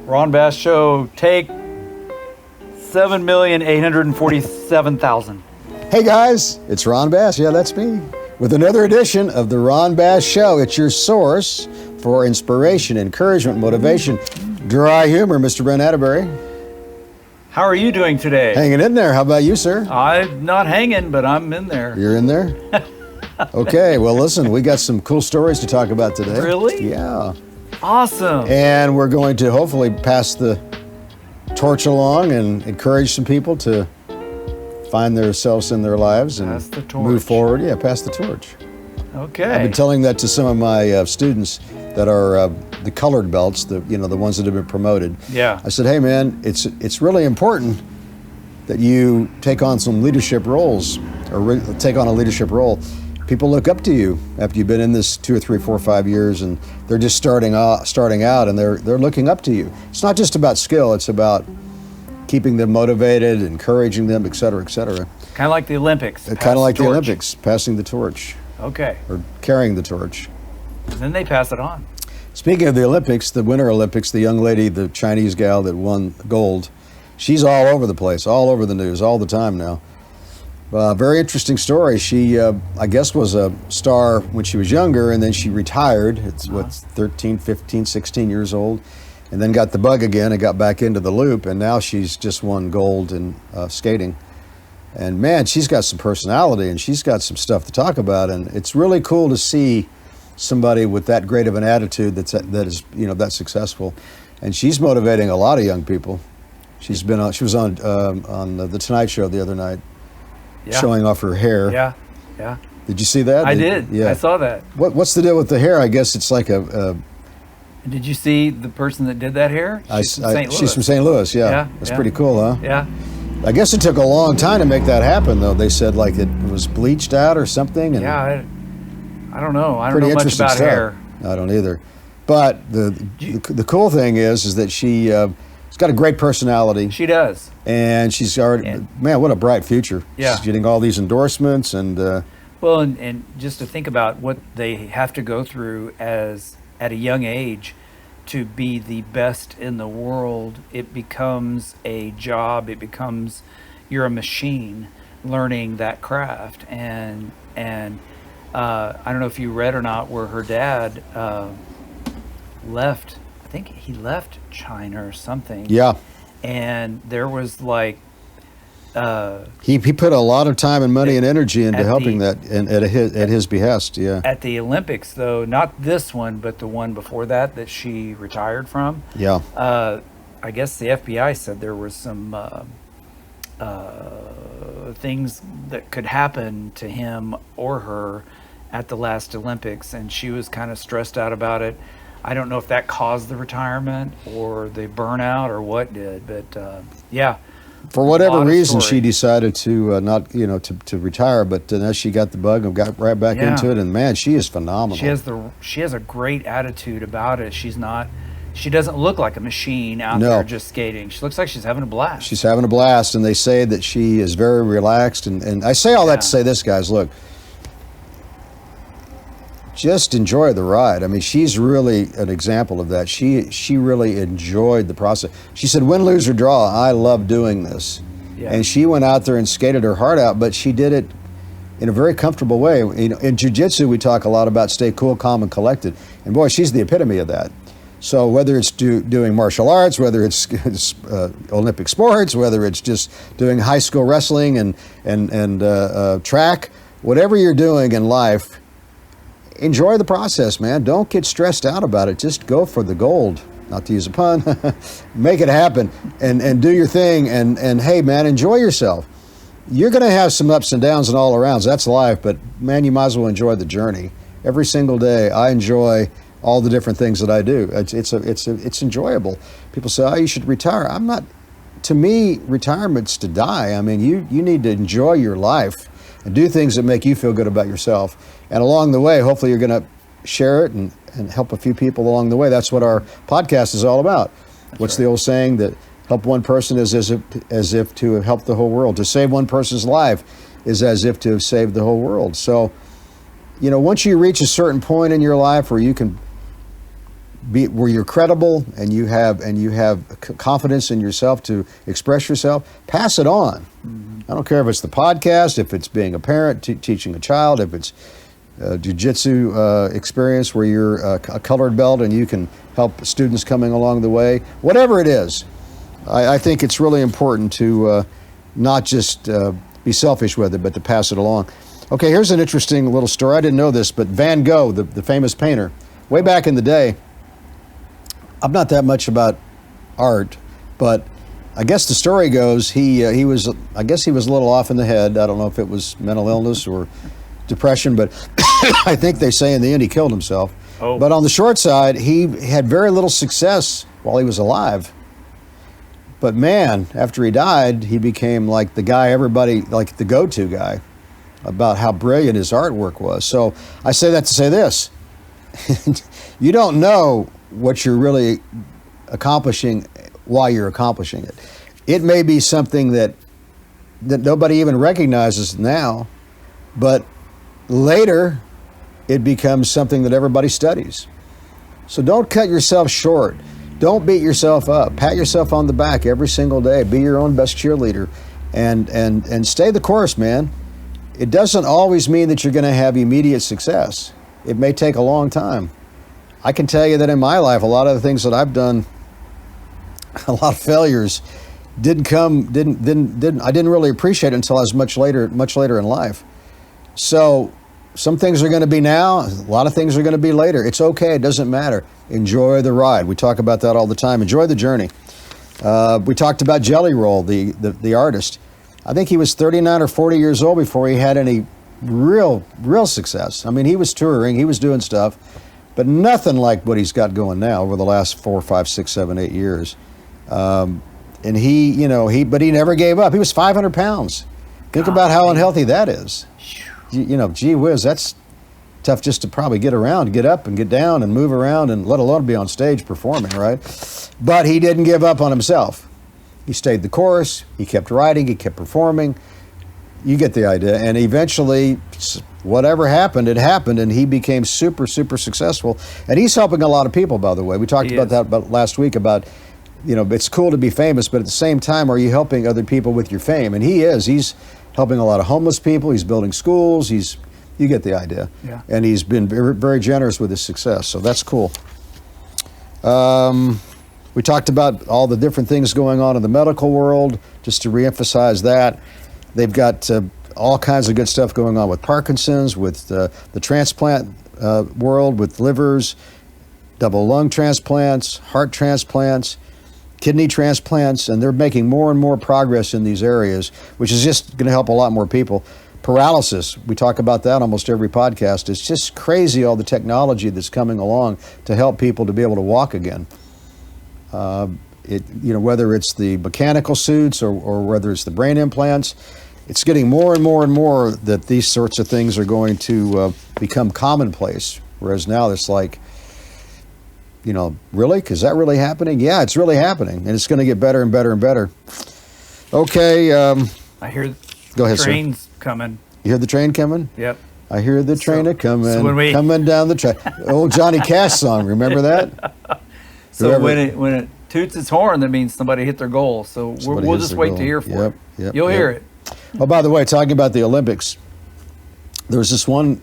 Ron Bass Show, take 7,847,000. Hey guys, it's Ron Bass. Yeah, that's me. With another edition of the Ron Bass Show. It's your source for inspiration, encouragement, motivation, dry humor, Mr. Brent Atterbury. How are you doing today? Hanging in there. How about you, sir? I'm not hanging, but I'm in there. You're in there? Okay, well listen, we got some cool stories to talk about today. Really? Yeah. Awesome. And we're going to hopefully pass the torch along and encourage some people to find themselves in their lives and Pass the torch. move forward. Yeah, pass the torch. Okay. I've been telling that to some of my students that are the colored belts, the ones that have been promoted. Yeah. I said, hey man, it's really important that you take on some leadership roles or take on a leadership role. People look up to you after you've been in this 2 or 3, 4, 5 years, and they're just starting out, and they're looking up to you. It's not just about skill; it's about keeping them motivated, encouraging them, et cetera, et cetera. Kind of like the Olympics. Kind of like the Olympics, passing the torch Okay. or carrying the torch. And then they pass it on. Speaking of the Olympics, the Winter Olympics, the young lady, the Chinese gal that won gold, she's all over the place, all over the news, all the time now. Very interesting story. She, I guess, was a star when she was younger, and then she retired. It's 13, 15, 16 years old, and then got the bug again and got back into the loop, and now she's just won gold in skating. And man, she's got some personality, and she's got some stuff to talk about, and it's really cool to see somebody with that great of an attitude that is that successful, and she's motivating a lot of young people. She was on the Tonight Show the other night. Yeah. Showing off her hair. Yeah. Did you see that? I did. Yeah. I saw that. What's the deal with the hair? I guess it's like a Did you see the person that did that hair? She's from St. Louis. She's from St. Louis, yeah. That's pretty cool, huh? Yeah. I guess it took a long time to make that happen, though. They said like it was bleached out or something. And yeah, I don't know. I don't pretty know much interesting about stuff. hair. I don't either. But the cool thing is that she's got a great personality. She does. And she's already, man, what a bright future. Yeah. She's getting all these endorsements and... well, and just to think about what they have to go through at a young age to be the best in the world, it becomes a job. It becomes, you're a machine learning that craft. And I don't know if you read or not where her dad left. I think he left China or something. Yeah. And there was like... he put a lot of time and money and energy into helping that and at his behest, yeah. At the Olympics, though, not this one, but the one before that she retired from. Yeah. I guess the FBI said there was some things that could happen to him or her at the last Olympics, and she was kind of stressed out about it. I don't know if that caused the retirement or the burnout or what did, but yeah. For whatever reason, she decided to not, to retire. But then she got the bug and got right back into it. And man, she is phenomenal. She has a great attitude about it. She doesn't look like a machine out there just skating. She looks like she's having a blast. She's having a blast, and they say that she is very relaxed. And I say all that to say this, guys. Look. Just enjoy the ride. I mean, she's really an example of that. She really enjoyed the process. She said, win, lose, or draw, I love doing this. Yeah. And she went out there and skated her heart out, but she did it in a very comfortable way. In jiu-jitsu, we talk a lot about stay cool, calm, and collected. And boy, she's the epitome of that. So whether it's doing martial arts, whether it's Olympic sports, whether it's just doing high school wrestling and track, whatever you're doing in life, enjoy the process, man. Don't get stressed out about it. Just go for the gold. Not to use a pun. Make it happen and do your thing. And hey, man, enjoy yourself. You're going to have some ups and downs and all arounds. That's life. But man, you might as well enjoy the journey. Every single day, I enjoy all the different things that I do. It's enjoyable. People say, oh, you should retire. I'm not. To me, retirement's to die. I mean, you need to enjoy your life and do things that make you feel good about yourself. And along the way, hopefully you're going to share it and help a few people along the way. That's what our podcast is all about. What's the old saying? That help one person is as if to have helped the whole world. To save one person's life is as if to have saved the whole world. So, once you reach a certain point in your life where you can where you're credible and you have confidence in yourself to express yourself, pass it on. I don't care if it's the podcast, if it's being a parent, teaching a child, if it's jiu-jitsu experience where you're a colored belt and you can help students coming along the way. Whatever it is, I think it's really important to not just be selfish with it, but to pass it along. Okay, here's an interesting little story. I didn't know this, but Van Gogh, the famous painter, way back in the day, I'm not that much about art, but I guess the story goes he was a little off in the head. I don't know if it was mental illness or depression, but I think they say in the end he killed himself. Oh. But on the short side, he had very little success while he was alive. But man, after he died, he became like the guy everybody, like the go-to guy about how brilliant his artwork was. So I say that to say this. You don't know what you're really accomplishing while you're accomplishing it. It may be something that nobody even recognizes now, but later it becomes something that everybody studies. So don't cut yourself short. Don't beat yourself up. Pat yourself on the back every single day. Be your own best cheerleader and stay the course, man. It doesn't always mean that you're going to have immediate success. It may take a long time. I can tell you that in my life, a lot of the things that I've done, a lot of failures I didn't really appreciate it until I was much later in life. So some things are going to be now, a lot of things are going to be later. It's okay, it doesn't matter. Enjoy the ride. We talk about that all the time. Enjoy the journey. We talked about Jelly Roll, the artist. I think he was 39 or 40 years old before he had any real success. I mean, he was touring, he was doing stuff, but nothing like what he's got going now over the last 4, 5, 6, 7, 8 years. And but he never gave up. He was 500 pounds. Think about how unhealthy that is. Gee whiz, that's tough just to probably get around, get up and get down and move around, and let alone be on stage performing, right? But he didn't give up on himself. He stayed the course, he kept writing, he kept performing. You get the idea. And eventually, whatever happened, it happened, and he became super, super successful. And he's helping a lot of people, by the way. We talked about that last week about, it's cool to be famous, but at the same time, are you helping other people with your fame? And he is. He's helping a lot of homeless people. He's building schools. You get the idea. Yeah. And he's been very, very generous with his success. So that's cool. We talked about all the different things going on in the medical world, just to reemphasize that. They've got all kinds of good stuff going on with Parkinson's, with the transplant world, with livers, double lung transplants, heart transplants, kidney transplants, and they're making more and more progress in these areas, which is just going to help a lot more people. Paralysis, we talk about that almost every podcast. It's just crazy all the technology that's coming along to help people to be able to walk again. Whether it's the mechanical suits or whether it's the brain implants, it's getting more and more and more that these sorts of things are going to become commonplace. Whereas now it's like, really? Is that really happening? Yeah, it's really happening, and it's going to get better and better and better. Okay. I hear go ahead, trains sir. Coming. You hear the train coming? Yep. I hear the train coming, so coming down the track. Old Johnny Cash song, remember that? So when it toots its horn, that means somebody hit their goal. So we'll just wait to hear for it. Yep, You'll hear it. Oh, by the way, talking about the Olympics, there was this one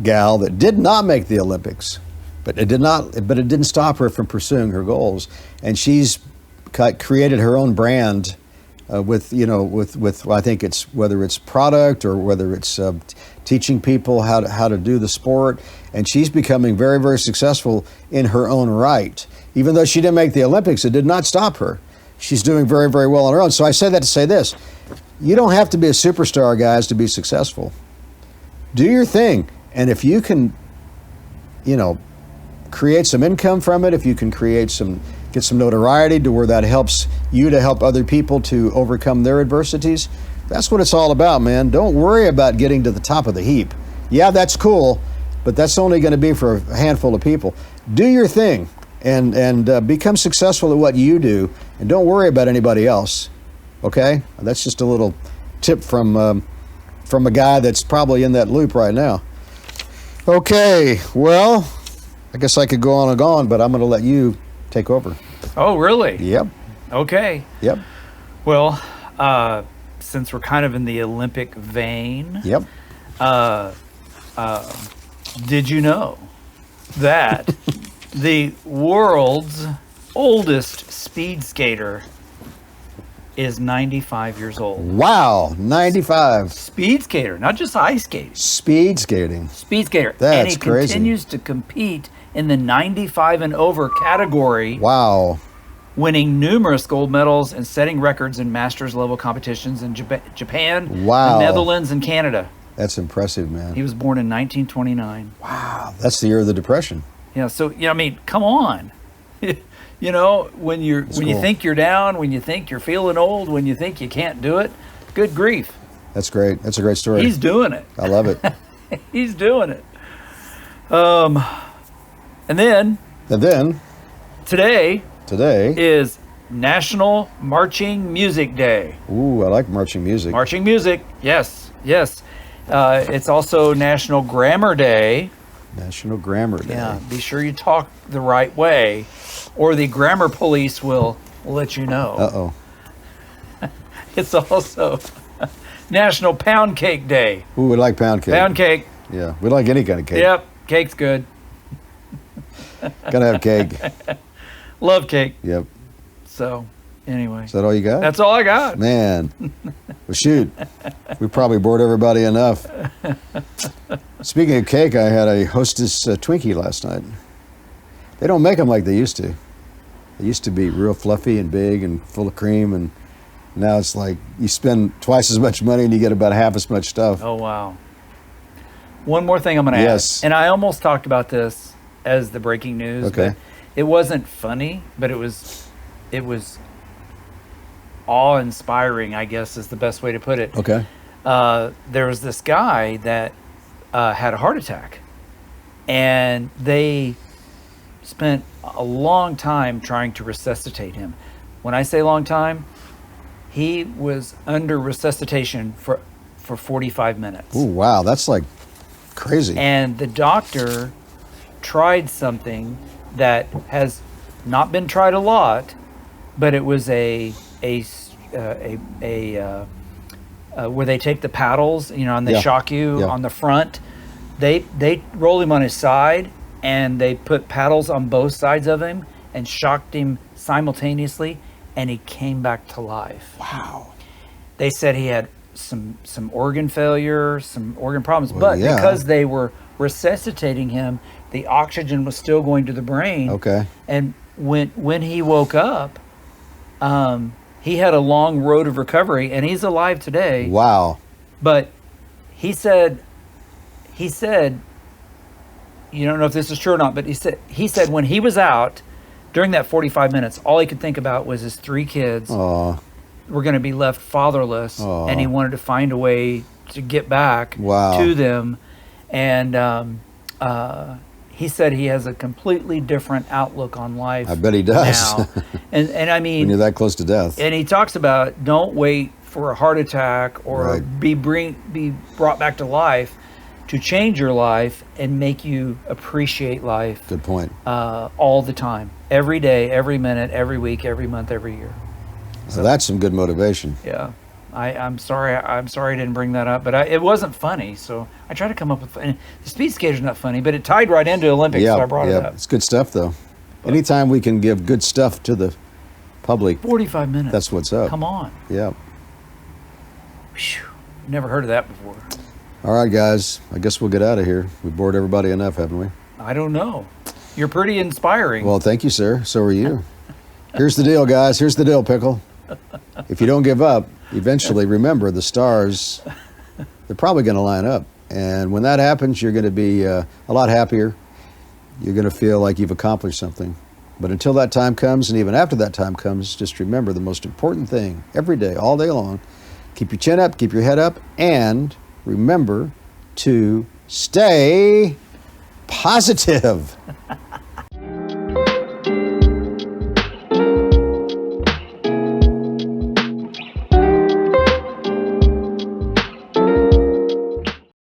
gal that did not make the Olympics, but it didn't stop her from pursuing her goals, and she's created her own brand with I think it's whether it's product or whether it's teaching people how to do the sport, and she's becoming very, very successful in her own right. Even though she didn't make the Olympics, it did not stop her. She's doing very, very well on her own. So I say that to say this: you don't have to be a superstar, guys, to be successful. Do your thing, and if you can, create some income from it, if you can get some notoriety to where that helps you to help other people to overcome their adversities, that's what it's all about, man. Don't worry about getting to the top of the heap. Yeah, that's cool, but that's only going to be for a handful of people. Do your thing and become successful at what you do, and don't worry about anybody else. Okay? That's just a little tip from a guy that's probably in that loop right now. Okay, well, I guess I could go on and go on, but I'm going to let you take over. Oh, really? Yep. Okay. Yep. Well, since we're kind of in the Olympic vein, Yep. did you know that the world's oldest speed skater is 95 years old? Wow. 95. Speed skater, not just ice skating. Speed skating. Speed skater. That's and he crazy. continues to compete in the 95 and over category, Wow. winning numerous gold medals and setting records in masters level competitions in Japan, Wow. the Netherlands, and Canada. That's impressive, man. He was born in 1929. Wow. That's the year of the Depression. Yeah, so I mean, come on. You know, when you cool. think you're down, when you think you're feeling old, when you think you can't do it, good grief. That's great. That's a great story. He's doing it. I love it. He's doing it. And then And then today today, is National Marching Music Day. ooh, I like marching music. Marching music, yes, yes. It's also National Grammar Day. National Grammar Day. Yeah, be sure you talk the right way, or the grammar police will let you know. Uh-oh. It's also National Pound Cake Day. Ooh, we like pound cake. Pound cake. Yeah, we like any kind of cake. Yep, cake's good. Gotta have cake. Love cake. Yep. So, anyway, Is that all you got? that's all I got. Man. Well, shoot. We probably bored everybody enough. Speaking of cake, I had a Hostess Twinkie last night. They don't make them like they used to. They used to be real fluffy and big and full of cream, and now it's like you spend twice as much money and you get about half as much stuff. Oh, wow. One more thing I'm going to Yes. add. And I almost talked about this as the breaking news. Okay. But it wasn't funny, but it was awe-inspiring, I guess is the best way to put it. Okay. There was this guy that had a heart attack, and they spent a long time trying to resuscitate him. When I say long time, he was under resuscitation for 45 minutes. Ooh, wow. That's like crazy. And the doctor tried something that has not been tried a lot, but it was a where they take the paddles, you know, and they Yeah. shock you Yeah. on the front. They rolled him on his side, and they put paddles on both sides of him and shocked him simultaneously, and he came back to life. Wow. They said he had some organ failure, some organ problems, Well, but yeah. because they were resuscitating him, the oxygen was still going to the brain. Okay. And when he woke up, he had a long road of recovery, and he's alive today. Wow. But he said, you don't know if this is true or not, but he said when he was out during that 45 minutes, all he could think about was his 3 kids Oh, were going to be left fatherless, Aw. and he wanted to find a way to get back Wow. to them. And he said he has a completely different outlook on life. I bet he does. Now. and I mean, when you're that close to death. and he talks about don't wait for a heart attack or Right. be brought back to life to change your life and make you appreciate life Good point. all the time, every day, every minute, every week, every month, every year. So that's some good motivation. Yeah, I'm sorry I didn't bring that up, but it wasn't funny, so I tried to come up with. And the speed skater's not funny, but it tied right into Olympics, Yeah, so I brought it up. It's good stuff, though. Anytime we can give good stuff to the public, 45 minutes. that's what's up. Come on. Yeah. Whew. Never heard of that before. All right, guys. I guess we'll get out of here. We bored everybody enough, haven't we? I don't know. You're pretty inspiring. Well, thank you, sir. So are you. Here's the deal, guys. Here's the deal, Pickle. If you don't give up, eventually, remember, the stars, they're probably going to line up. And when that happens, you're going to be a lot happier. You're going to feel like you've accomplished something. But until that time comes, and even after that time comes, just remember the most important thing every day, all day long, keep your chin up, keep your head up, and remember to stay positive.